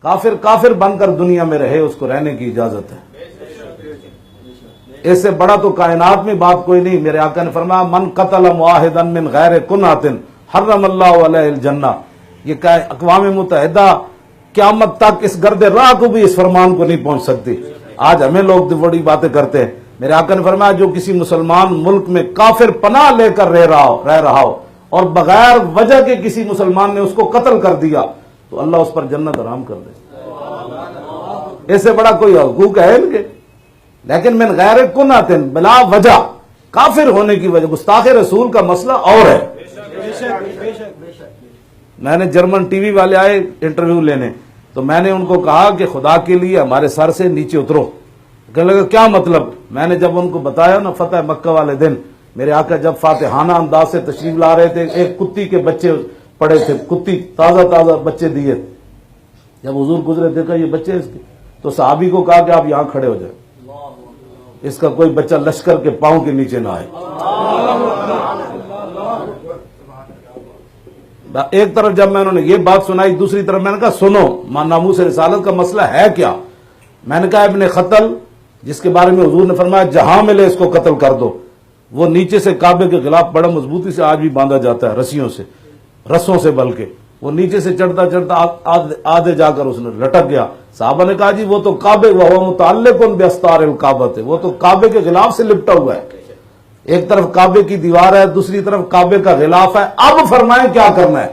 کافر کافر بن کر دنیا میں رہے، اس کو رہنے کی اجازت ہے۔ اس سے بڑا تو کائنات میں بات کوئی نہیں۔ میرے آقا نے فرمایا من قتل معاہدا من غیر کنات حرم اللہ علیہ الجنہ۔ یہ اقوام متحدہ قیامت تک اس گرد راہ کو بھی اس فرمان کو نہیں پہنچ سکتی۔ آج ہمیں لوگ بڑی باتیں کرتے ہیں۔ میرے آقا نے فرمایا جو کسی مسلمان ملک میں کافر پناہ لے کر رہ رہا ہو اور بغیر وجہ کے کسی مسلمان نے اس کو قتل کر دیا تو اللہ اس پر جنت حرام کر دے۔ اس سے بڑا کوئی حقوق ہے ان کے؟ لیکن من غیر کنات بلا وجہ کافر ہونے کی وجہ، گستاخ رسول کا مسئلہ اور ہے۔ میں نے جرمن ٹی وی والے آئے انٹرویو لینے تو میں نے ان کو کہا کہ خدا کے لیے ہمارے سر سے نیچے اترو۔ کہنے لگا کیا مطلب؟ میں نے جب ان کو بتایا نا فتح مکہ والے دن میرے آقا جب فاتحانہ انداز سے تشریف لا رہے تھے، ایک کتی کے بچے پڑے تھے، کتی تازہ بچے دیے، جب حضور گزرے دیکھا یہ بچے اس کے، تو صحابی کو کہا کہ آپ یہاں کھڑے ہو جائیں، اس کا کوئی بچہ لشکر کے پاؤں کے نیچے نہ آئے۔ ایک طرف جب میں انہوں نے یہ بات سنائی، دوسری طرف میں نے کہا سنو ناموس رسالت کا مسئلہ ہے کیا؟ میں نے کہا ابن قتل جس کے بارے میں حضور نے فرمایا جہاں ملے اس کو قتل کر دو، وہ نیچے سے کعبے کے خلاف بڑا مضبوطی سے آج بھی باندھا جاتا ہے، رسیوں سے، رسوں سے، بلکہ وہ نیچے سے چڑھتا آدھے جا کر اس نے لٹک گیا۔ صحابہ نے کہا جی وہ تو کعبے وہ متعلق باستار الکعبۃ ہے، وہ تو کعبے کے غلاف سے لپٹا ہوا ہے، ایک طرف کعبے کی دیوار ہے، دوسری طرف کعبے کا غلاف ہے، اب فرمائیں کیا کرنا ہے؟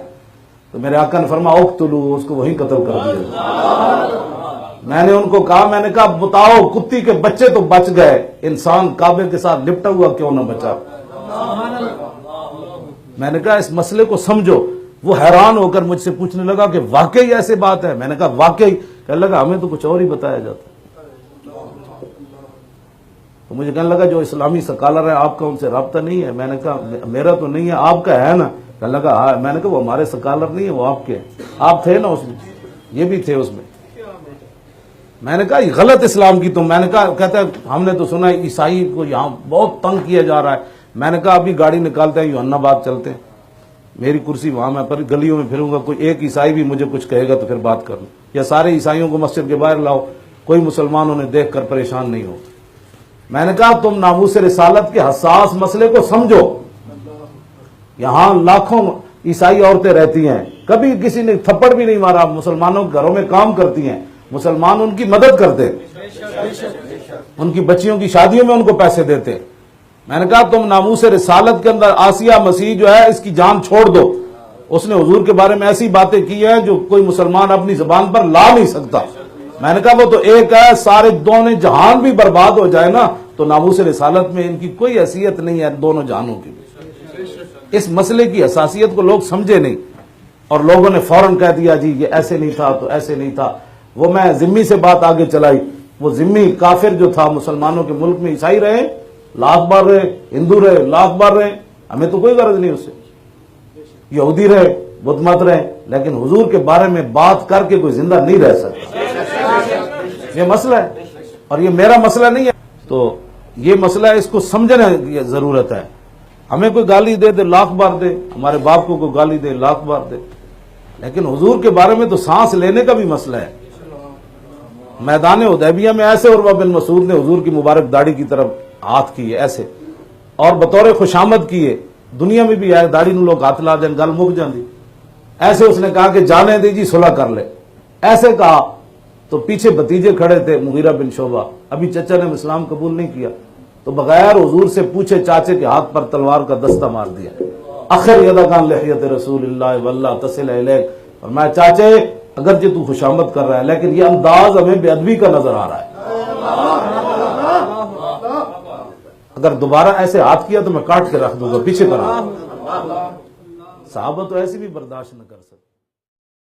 تو میرے آقا نے فرمایا اقتلوا، اس کو وہیں قتل کر دیا۔ میں نے ان کو کہا، میں نے کہا بتاؤ کتی کے بچے تو بچ گئے، انسان کعبے کے ساتھ لپٹا ہوا کیوں نہ بچا؟ میں نے کہا اس مسئلے کو سمجھو۔ وہ حیران ہو کر مجھ سے پوچھنے لگا کہ واقعی ایسے بات ہے؟ میں نے کہا واقعی۔ کہنے لگا ہمیں تو کچھ اور ہی بتایا جاتا۔ تو مجھے کہنے لگا جو اسلامی سکالر ہے آپ کا ان سے رابطہ نہیں ہے؟ میں نے کہا میرا تو نہیں ہے، آپ کا ہے نا؟ کہنے لگا ہاں۔ میں نے کہا وہ ہمارے سکالر نہیں ہے، وہ آپ کے، آپ تھے نا اس میں، یہ بھی تھے اس میں۔ میں نے کہا یہ غلط اسلام کی تم، میں نے کہا کہتا ہے ہم نے تو سنا ہے عیسائی کو یہاں بہت تنگ کیا جا رہا ہے۔ میں نے کہا ابھی گاڑی نکالتے ہیں یوحنا آباد چلتے ہیں، میری کرسی وہاں، میں پر گلیوں میں پھروں گا، کوئی ایک عیسائی بھی مجھے کچھ کہے گا تو پھر بات کر لوں، یا سارے عیسائیوں کو مسجد کے باہر لاؤ، کوئی مسلمان انہیں دیکھ کر پریشان نہیں ہو۔ میں نے کہا تم ناموس رسالت کے حساس مسئلے کو سمجھو، یہاں لاکھوں عیسائی عورتیں رہتی ہیں، کبھی کسی نے تھپڑ بھی نہیں مارا، مسلمانوں کے گھروں میں کام کرتی ہیں، مسلمان ان کی مدد کرتے، ان کی بچیوں کی شادیوں میں ان کو پیسے دیتے۔ میں نے کہا تم ناموس رسالت کے اندر آسیہ مسیح جو ہے اس کی جان چھوڑ دو، اس نے حضور کے بارے میں ایسی باتیں کی ہیں جو کوئی مسلمان اپنی زبان پر لا نہیں سکتا۔ میں نے کہا وہ تو ایک ہے، سارے دونوں جہان بھی برباد ہو جائے نا تو ناموس رسالت میں ان کی کوئی حیثیت نہیں ہے، دونوں جہانوں کی۔ اس مسئلے کی حساسیت کو لوگ سمجھے نہیں، اور لوگوں نے فوراً کہہ دیا جی یہ ایسے نہیں تھا تو ایسے نہیں تھا۔ وہ میں ذمی سے بات آگے چلائی، وہ ذمی کافر جو تھا مسلمانوں کے ملک میں عیسائی رہے لاکھ بار رہے، ہندو رہے لاکھ بار رہے، ہمیں تو کوئی غرض نہیں اس سے، یہودی رہے بدھ مت رہے، لیکن حضور کے بارے میں بات کر کے کوئی زندہ نہیں رہ سکتا۔ یہ مسئلہ ہے اور یہ میرا مسئلہ نہیں ہے، تو یہ مسئلہ ہے، اس کو سمجھنے کی ضرورت ہے۔ ہمیں کوئی گالی دے دے لاکھ بار دے، ہمارے باپ کو کوئی گالی دے لاکھ بار دے، لیکن حضور کے بارے میں تو سانس لینے کا بھی مسئلہ ہے۔ میدان حدیبیہ میں ایسے عروہ بن مسعود نے حضور کی مبارک داڑھی کی طرف ہاتھ کیے ایسے، اور بطور خوشامد کیے، دنیا میں بھی آئے داڑھی نو لوگ ہاتھ لا دیں گل مک جاندی، ایسے اس نے کہا کہ جانے دیجیے صلح کر لے، ایسے کہا تو پیچھے بھتیجے کھڑے تھے مغیرہ بن شعبہ، ابھی چچا نے اسلام قبول نہیں کیا، تو بغیر حضور سے پوچھے چاچے کے ہاتھ پر تلوار کا دستہ مار دیا، اخر یدکان لحیت رسول اللہ واللہ تصل الیک، اور میں چاچے اگرچہ تو خوشامد کر رہا ہے لیکن یہ انداز ہمیں بے ادبی کا نظر آ رہا ہے، اگر دوبارہ ایسے ہاتھ کیا تو میں کاٹ کے رکھ دوں گا، پیچھے کرا۔ صحابہ تو ایسی بھی برداشت نہ کر سکتے۔